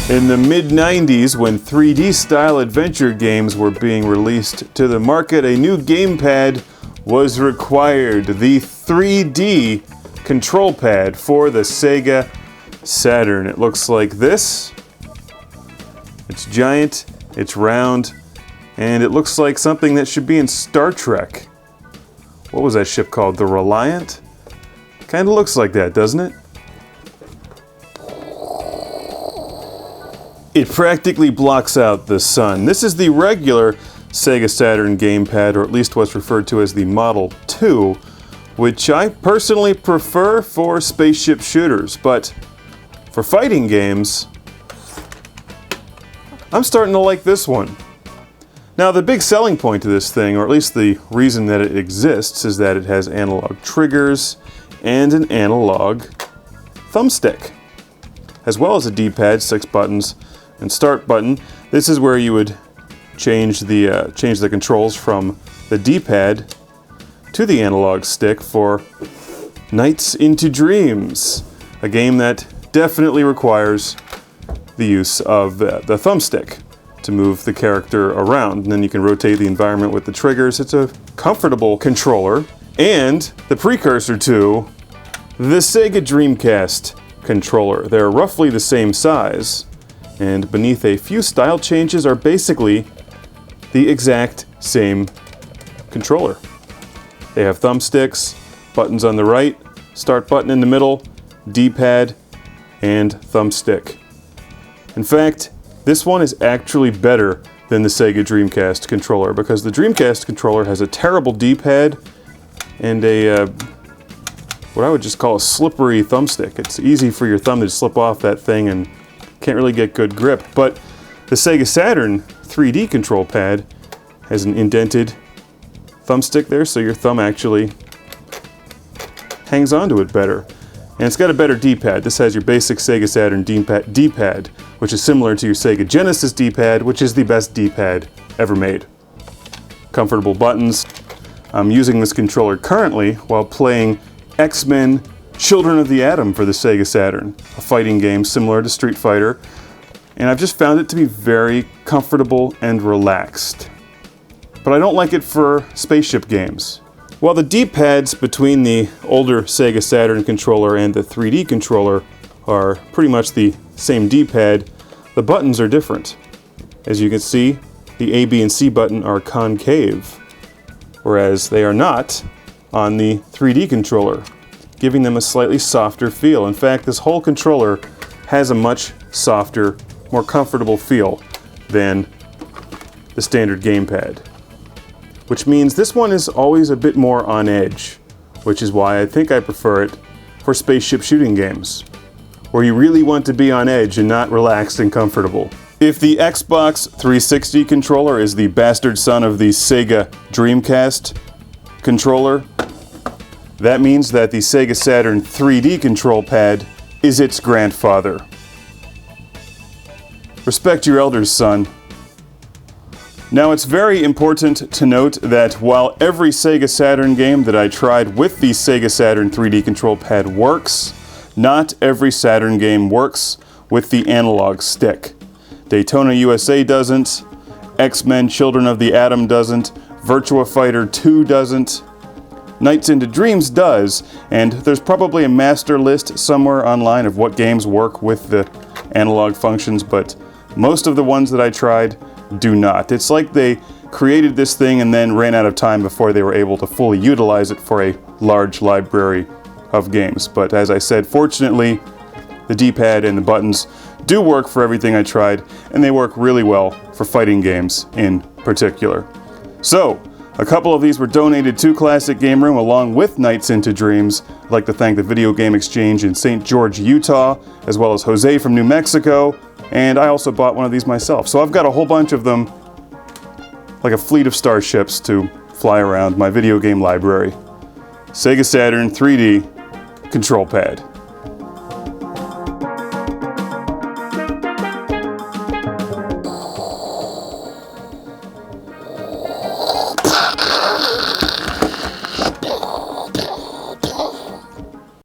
In the mid-90s, when 3D-style adventure games were being released to the market, a new gamepad was required. The 3D control pad for the Sega Saturn. It looks like this. It's giant, it's round, and it looks like something that should be in Star Trek. What was that ship called? The Reliant? Kinda looks like that, doesn't it? It practically blocks out the sun. This is the regular Sega Saturn gamepad, or at least what's referred to as the Model 2, which I personally prefer for spaceship shooters, but for fighting games, I'm starting to like this one. Now, the big selling point to this thing, or at least the reason that it exists, is that it has analog triggers and an analog thumbstick, as well as a D-pad, 6 buttons, and start button. This is where you would change the controls from the D-pad to the analog stick for Nights into Dreams, a game that definitely requires the use of the thumbstick to move the character around. And then you can rotate the environment with the triggers. It's a comfortable controller, and the precursor to the Sega Dreamcast controller. They're roughly the same size, and beneath a few style changes are basically the exact same controller. They have thumbsticks, buttons on the right, start button in the middle, D-pad, and thumbstick. In fact, this one is actually better than the Sega Dreamcast controller, because the Dreamcast controller has a terrible D-pad and a what I would just call a slippery thumbstick. It's easy for your thumb to slip off that thing and can't really get good grip. But the Sega Saturn 3D control pad has an indented thumbstick there, so your thumb actually hangs onto it better. And it's got a better D-pad. This has your basic Sega Saturn D-pad, which is similar to your Sega Genesis D-pad, which is the best D-pad ever made. Comfortable buttons. I'm using this controller currently while playing X-Men Children of the Atom for the Sega Saturn, a fighting game similar to Street Fighter, and I've just found it to be very comfortable and relaxed. But I don't like it for spaceship games. While the D-pads between the older Sega Saturn controller and the 3D controller are pretty much the same D-pad, the buttons are different. As you can see, the A, B, and C button are concave, whereas they are not on the 3D controller, giving them a slightly softer feel. In fact, this whole controller has a much softer, more comfortable feel than the standard gamepad. Which means this one is always a bit more on edge, which is why I think I prefer it for spaceship shooting games, where you really want to be on edge and not relaxed and comfortable. If the Xbox 360 controller is the bastard son of the Sega Dreamcast controller, that means that the Sega Saturn 3D control pad is its grandfather. Respect your elders, son. Now, it's very important to note that while every Sega Saturn game that I tried with the Sega Saturn 3D control pad works, not every Saturn game works with the analog stick. Daytona USA doesn't, X-Men Children of the Atom doesn't, Virtua Fighter 2 doesn't, Nights into Dreams does, and there's probably a master list somewhere online of what games work with the analog functions, but most of the ones that I tried do not. It's like they created this thing and then ran out of time before they were able to fully utilize it for a large library of games. But as I said, fortunately, the D-pad and the buttons do work for everything I tried, and they work really well for fighting games in particular. So, a couple of these were donated to Classic Game Room along with Nights into Dreams. I'd like to thank the Video Game Exchange in St. George, Utah, as well as Jose from New Mexico, and I also bought one of these myself. So I've got a whole bunch of them, like a fleet of starships to fly around my video game library. Sega Saturn 3D control pad.